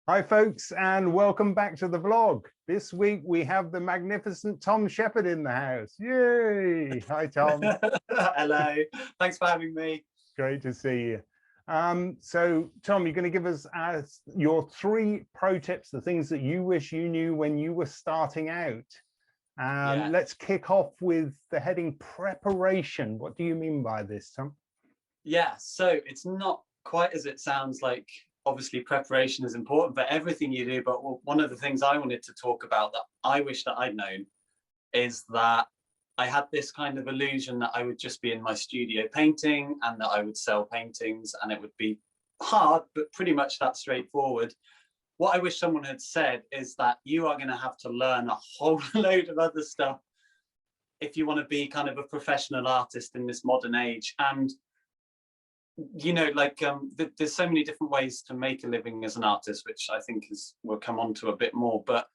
Hi folks, and welcome back to the vlog. This week we have the magnificent Tom Shepherd in the house. Yay! Hi Tom. Hello, thanks for having me. Great to see you. So Tom, you're going to give us your 3 pro tips, the things that you wish you knew when you were starting out. Let's kick off with the heading preparation. What do you mean by this, Tom? Yeah, so it's not quite as it sounds. Like, obviously preparation is important for everything you do, but one of the things I wanted to talk about that I wish that I'd known is that I had this kind of illusion that I would just be in my studio painting and that I would sell paintings and it would be hard, but pretty much that straightforward. What I wish someone had said is that you are going to have to learn a whole load of other stuff if you want to be kind of a professional artist in this modern age. And you know, like there's so many different ways to make a living as an artist, which I think we'll come on to a bit more. But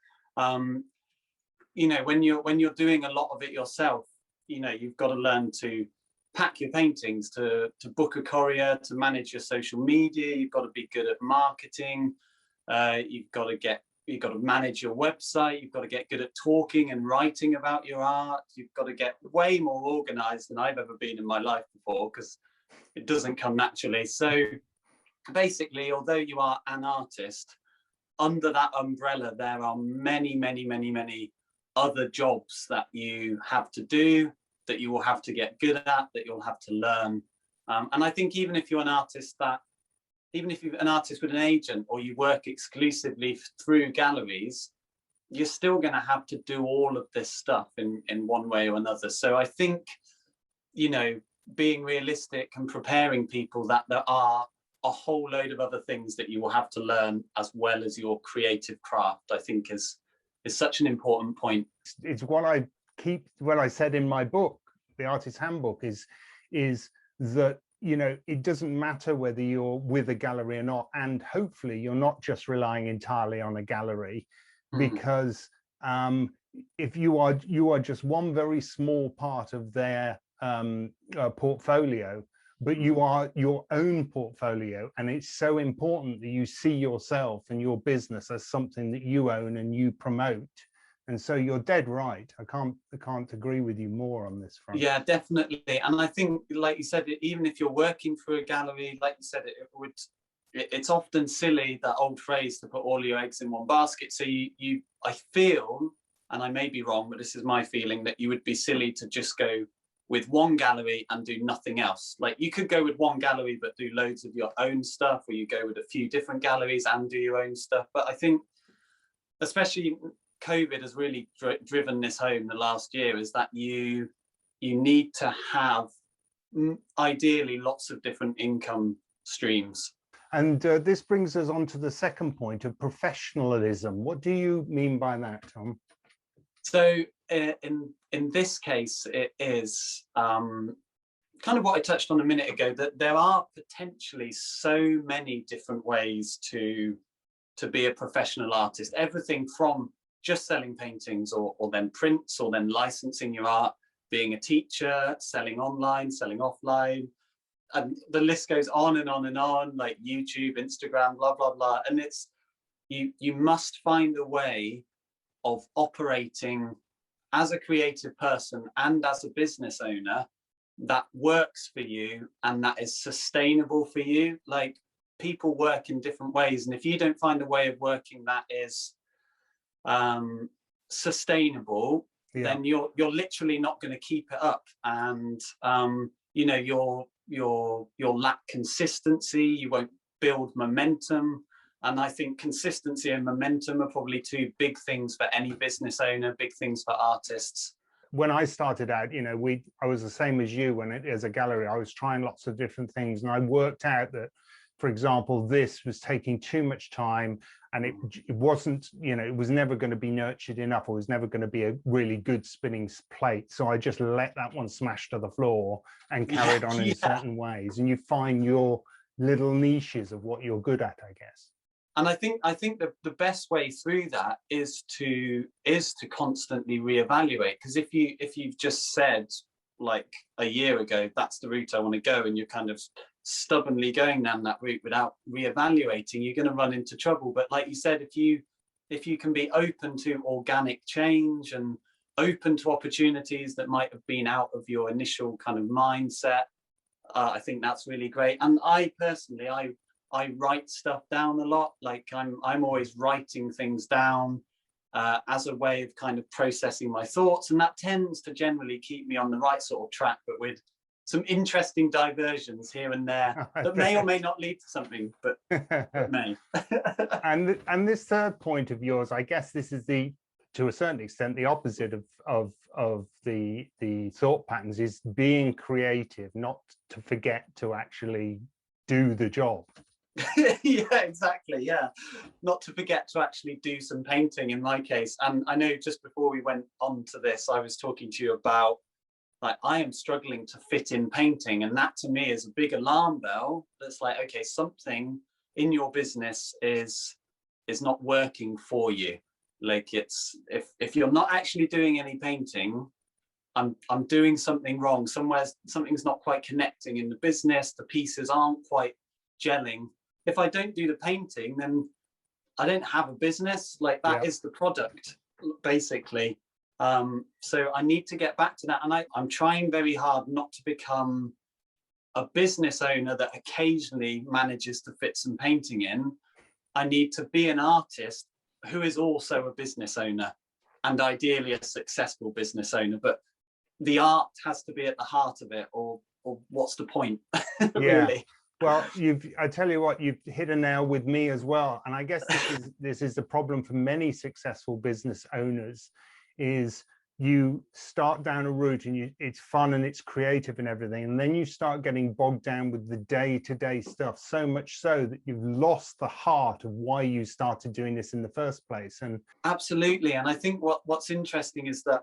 you know, when you're doing a lot of it yourself, you know, you've got to learn to pack your paintings, to book a courier, to manage your social media. You've got to be good at marketing. You've got to manage your website. You've got to get good at talking and writing about your art. You've got to get way more organized than I've ever been in my life before, because it doesn't come naturally. So basically, although you are an artist, under that umbrella, there are many, many, many, many other jobs that you have to do, that you will have to get good at, that you'll have to learn. And I think even if you're an artist with an agent, or you work exclusively through galleries, you're still going to have to do all of this stuff in one way or another. So I think, you know, being realistic and preparing people that there are a whole load of other things that you will have to learn as well as your creative craft, I think is such an important point. It's what I said in my book, The Artist's Handbook, is that, you know, it doesn't matter whether you're with a gallery or not, and hopefully you're not just relying entirely on a gallery, because if you are just one very small part of their portfolio, but you are your own portfolio, and it's so important that you see yourself and your business as something that you own and you promote. And so you're dead right. I can't agree with you more on this front. Yeah, definitely. And I think, like you said, even if you're working for a gallery, like you said, it's often silly, that old phrase, to put all your eggs in one basket. So I feel, and I may be wrong, but this is my feeling, that you would be silly to just go with one gallery and do nothing else. Like, you could go with one gallery but do loads of your own stuff, or you go with a few different galleries and do your own stuff. But I think especially COVID has really driven this home the last year, is that you need to have ideally lots of different income streams. And this brings us on to the second point of professionalism. What do you mean by that, Tom? So in this case, it is kind of what I touched on a minute ago, that there are potentially so many different ways to be a professional artist. Everything from just selling paintings, or then prints, or then licensing your art, being a teacher, selling online, selling offline, and the list goes on and on and on, like YouTube, Instagram, blah, blah, blah. And it's, you must find a way of operating as a creative person and as a business owner that works for you and that is sustainable for you. Like, people work in different ways, and if you don't find a way of working that is sustainable, then you're literally not going to keep it up, and you know, you'll lack consistency, you won't build momentum. And I think consistency and momentum are probably 2 big things for any business owner, big things for artists. When I started out, you know, I was the same as you. As a gallery, I was trying lots of different things, and I worked out that, for example, this was taking too much time, and it wasn't, you know, it was never going to be nurtured enough, or was never going to be a really good spinning plate. So I just let that one smash to the floor and carried on in certain ways. And you find your little niches of what you're good at, I guess. And I think the best way through that is to constantly reevaluate. Because if you've just said, like, a year ago, that's the route I want to go, and you're kind of stubbornly going down that route without reevaluating, you're going to run into trouble. But like you said, if you can be open to organic change and open to opportunities that might have been out of your initial kind of mindset, I think that's really great. And I personally, I write stuff down a lot. Like I'm always writing things down as a way of kind of processing my thoughts, and that tends to generally keep me on the right sort of track, but with some interesting diversions here and there that may or may not lead to something, but may. and this third point of yours, I guess this is to a certain extent the opposite of the thought patterns, is being creative, not to forget to actually do the job. Yeah, exactly. Yeah, not to forget to actually do some painting in my case. And I know just before we went on to this, I was talking to you about, like, I am struggling to fit in painting, and that to me is a big alarm bell. That's like, okay, something in your business is not working for you. Like, it's if you're not actually doing any painting, I'm doing something wrong. Somewhere something's not quite connecting in the business. The pieces aren't quite gelling. If I don't do the painting, then I don't have a business. Like, that is the product, basically. So I need to get back to that. And I'm trying very hard not to become a business owner that occasionally manages to fit some painting in. I need to be an artist who is also a business owner, and ideally a successful business owner. But the art has to be at the heart of it, or what's the point? Really? Well, I tell you what, you've hit a nail with me as well. And I guess this is the problem for many successful business owners, is you start down a route and it's fun and it's creative and everything, and then you start getting bogged down with the day-to-day stuff, so much so that you've lost the heart of why you started doing this in the first place. And absolutely. And I think what's interesting is that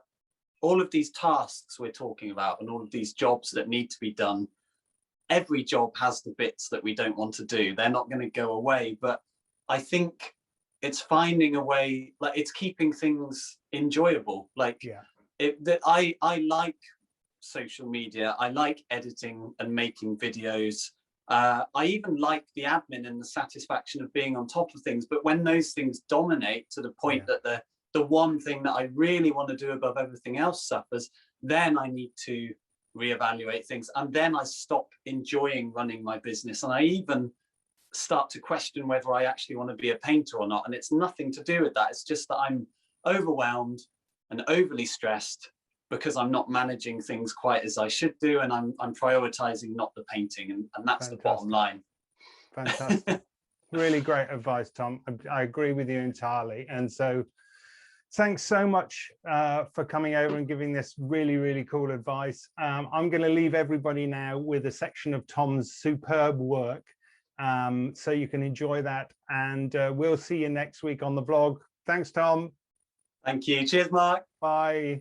all of these tasks we're talking about and all of these jobs that need to be done, every job has the bits that we don't want to do. They're not going to go away. But I think it's finding a way, like, it's keeping things enjoyable. Like, I like social media. I like editing and making videos. I even like the admin and the satisfaction of being on top of things. But when those things dominate to the point that the one thing that I really want to do above everything else suffers, then I need to reevaluate things, and then I stop enjoying running my business, and I even start to question whether I actually want to be a painter or not. And it's nothing to do with that. It's just that I'm overwhelmed and overly stressed because I'm not managing things quite as I should do, and I'm prioritizing not the painting, and that's the bottom line. Fantastic. Really great advice, Tom. I agree with you entirely. And so thanks so much for coming over and giving this really, really cool advice. I'm going to leave everybody now with a section of Tom's superb work, so you can enjoy that. And we'll see you next week on the vlog. Thanks, Tom. Thank you. Cheers, Mark. Bye.